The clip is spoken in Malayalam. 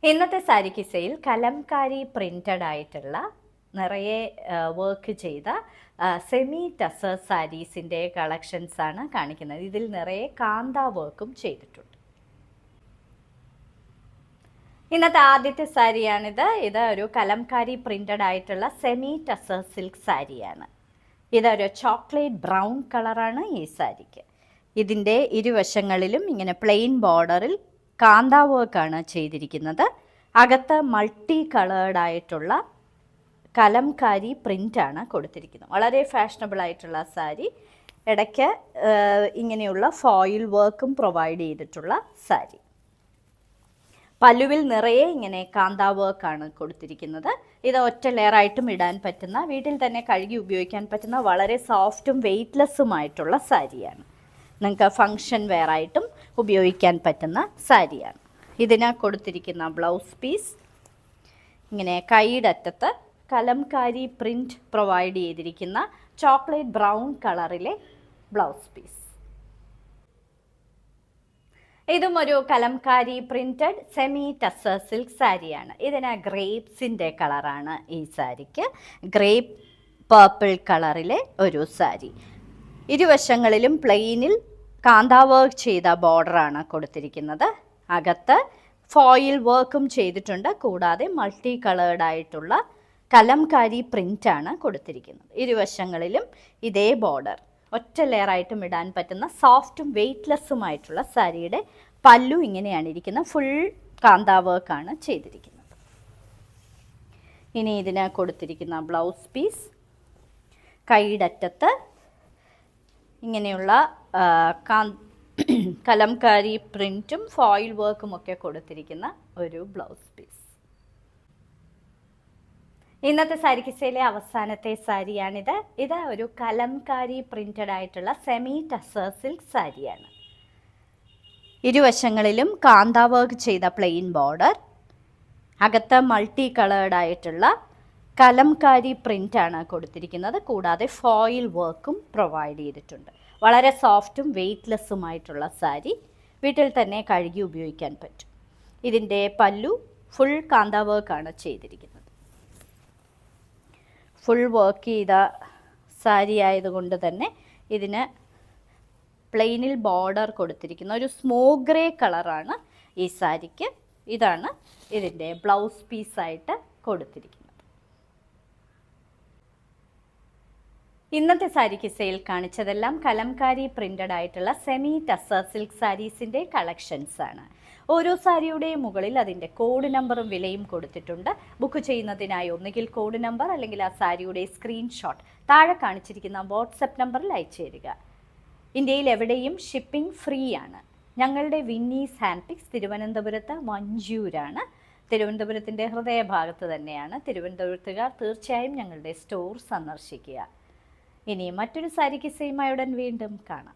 ഇന്നത്തെ സാരി കിസയിൽ കലംകാരി പ്രിന്റഡ് ആയിട്ടുള്ള നിറയെ വർക്ക് ചെയ്ത സെമി ടസർ സാരീസിൻ്റെ കളക്ഷൻസ് ആണ് കാണിക്കുന്നത്. ഇതിൽ നിറയെ കാന്ത വർക്കും ചെയ്തിട്ടുണ്ട്. ഇന്നത്തെ ആദ്യത്തെ സാരിയാണിത്. ഇത് ഒരു കലംകാരി പ്രിന്റഡ് ആയിട്ടുള്ള സെമി ടസർ സിൽക്ക് സാരിയാണ്. ഇതൊരു ചോക്ലേറ്റ് ബ്രൗൺ കളറാണ് ഈ സാരിക്ക്. ഇതിൻ്റെ ഇരുവശങ്ങളിലും ഇങ്ങനെ പ്ലെയിൻ ബോർഡറിൽ കാന്ത വർക്കാണ് ചെയ്തിരിക്കുന്നത്. അകത്ത് മൾട്ടി കളേർഡ് ആയിട്ടുള്ള കലംകാരി പ്രിൻ്റാണ് കൊടുത്തിരിക്കുന്നത്. വളരെ ഫാഷനബിൾ ആയിട്ടുള്ള സാരി. ഇടയ്ക്ക് ഇങ്ങനെയുള്ള ഫോയിൽ വർക്കും പ്രൊവൈഡ് ചെയ്തിട്ടുള്ള സാരി. പല്ലുവിൽ നിറയെ ഇങ്ങനെ കാന്ത വർക്കാണ് കൊടുത്തിരിക്കുന്നത്. ഇത് ഒറ്റ ലെയറായിട്ടും ഇടാൻ പറ്റുന്ന, വീട്ടിൽ തന്നെ കഴുകി ഉപയോഗിക്കാൻ പറ്റുന്ന വളരെ സോഫ്റ്റും വെയ്റ്റ്ലെസ്സുമായിട്ടുള്ള സാരിയാണ്. നിങ്ങൾക്ക് ഫങ്ഷൻ വെയർ ആയിട്ടും ഉപയോഗിക്കാൻ പറ്റുന്ന സാരിയാണ്. ഇതിന് കൊടുത്തിരിക്കുന്ന ബ്ലൗസ് പീസ് ഇങ്ങനെ കൈയുടെ അറ്റത്ത് കലംകാരി പ്രിൻ്റ് പ്രൊവൈഡ് ചെയ്തിരിക്കുന്ന ചോക്ലേറ്റ് ബ്രൗൺ കളറിലെ ബ്ലൗസ് പീസ്. ഇതും ഒരു Kalamkari printed semi tussar silk സാരിയാണ്. ഇതിന് ഗ്രേപ്സിൻ്റെ കളറാണ് ഈ സാരിക്ക്. ഗ്രേപ്പ് പർപ്പിൾ കളറിലെ ഒരു സാരി. ഇരുവശങ്ങളിലും പ്ലെയിനിൽ കാന്ത വർക്ക് ചെയ്ത ബോർഡറാണ് കൊടുത്തിരിക്കുന്നത്. അകത്ത് ഫോയിൽ വർക്കും ചെയ്തിട്ടുണ്ട്. കൂടാതെ മൾട്ടി കളേർഡ് ആയിട്ടുള്ള കലംകാരി പ്രിൻ്റാണ് കൊടുത്തിരിക്കുന്നത്. ഇരുവശങ്ങളിലും ഇതേ ബോർഡർ. ഒറ്റ ലെയറായിട്ടും ഇടാൻ പറ്റുന്ന സോഫ്റ്റും വെയ്റ്റ്ലെസ്സുമായിട്ടുള്ള സാരിയുടെ പല്ലു ഇങ്ങനെയാണ് ഇരിക്കുന്നത്. ഫുൾ കാന്ത വർക്കാണ് ചെയ്തിരിക്കുന്നത്. ഇനി ഇതിന് കൊടുത്തിരിക്കുന്ന ബ്ലൗസ് പീസ് കൈയുടെ അറ്റത്ത് ഇങ്ങനെയുള്ള കലംകാരി പ്രിൻറ്റും ഫോയിൽ വർക്കും ഒക്കെ കൊടുത്തിരിക്കുന്ന ഒരു ബ്ലൗസ് പീസ്. ഇന്നത്തെ സാരി കിസയിലെ അവസാനത്തെ സാരിയാണിത്. ഇത് ഒരു കലംകാരി പ്രിന്റഡ് ആയിട്ടുള്ള സെമി ടസർ സിൽക്ക് സാരിയാണ്. ഇരുവശങ്ങളിലും കാന്ത വർക്ക് ചെയ്ത പ്ലെയിൻ ബോർഡർ. അകത്ത് മൾട്ടി കളേർഡ് ആയിട്ടുള്ള കലംകാരി പ്രിൻ്റാണ് കൊടുത്തിരിക്കുന്നത്. കൂടാതെ ഫോയിൽ വർക്കും പ്രൊവൈഡ് ചെയ്തിട്ടുണ്ട്. വളരെ സോഫ്റ്റും വെയ്റ്റ്ലെസ്സുമായിട്ടുള്ള സാരി. വീട്ടിൽ തന്നെ കഴുകി ഉപയോഗിക്കാൻ പറ്റും. ഇതിൻ്റെ പല്ലു ഫുൾ കാന്ത വർക്കാണ് ചെയ്തിരിക്കുന്നത്. ഫുൾ വർക്ക് ചെയ്ത സാരി ആയതുകൊണ്ട് തന്നെ ഇതിന് പ്ലെയിനിൽ ബോർഡർ കൊടുത്തിരിക്കുന്ന ഒരു സ്മോക്ക് ഗ്രേ കളറാണ് ഈ സാരിക്ക്. ഇതാണ് ഇതിൻ്റെ ബ്ലൗസ് പീസായിട്ട് കൊടുത്തിരിക്കുന്നത്. ഇന്നത്തെ സാരി കിസയിൽ കാണിച്ചതെല്ലാം കലംകാരി പ്രിന്റഡ് ആയിട്ടുള്ള സെമി ടസർ സിൽക്ക് സാരീസിൻ്റെ കളക്ഷൻസ് ആണ്. ഓരോ സാരിയുടെയും മുകളിൽ അതിൻ്റെ കോഡ് നമ്പറും വിലയും കൊടുത്തിട്ടുണ്ട്. ബുക്ക് ചെയ്യുന്നതിനായി ഒന്നുകിൽ കോഡ് നമ്പർ അല്ലെങ്കിൽ ആ സാരിയുടെ സ്ക്രീൻഷോട്ട് താഴെ കാണിച്ചിരിക്കുന്ന വാട്സപ്പ് നമ്പറിൽ അയച്ചു തരിക. ഇന്ത്യയിൽ എവിടെയും ഷിപ്പിംഗ് ഫ്രീ ആണ്. ഞങ്ങളുടെ വിന്നീസ് ഹാൻഡ് പിക്സ് തിരുവനന്തപുരത്ത് മഞ്ചൂരാണ്. തിരുവനന്തപുരത്തിൻ്റെ ഹൃദയഭാഗത്ത് തന്നെയാണ്. തിരുവനന്തപുരത്തുകാർ തീർച്ചയായും ഞങ്ങളുടെ സ്റ്റോർ സന്ദർശിക്കുക. ഇനി മറ്റൊരു സാരി കിസയുമായി ഉടൻ വീണ്ടും കാണാം.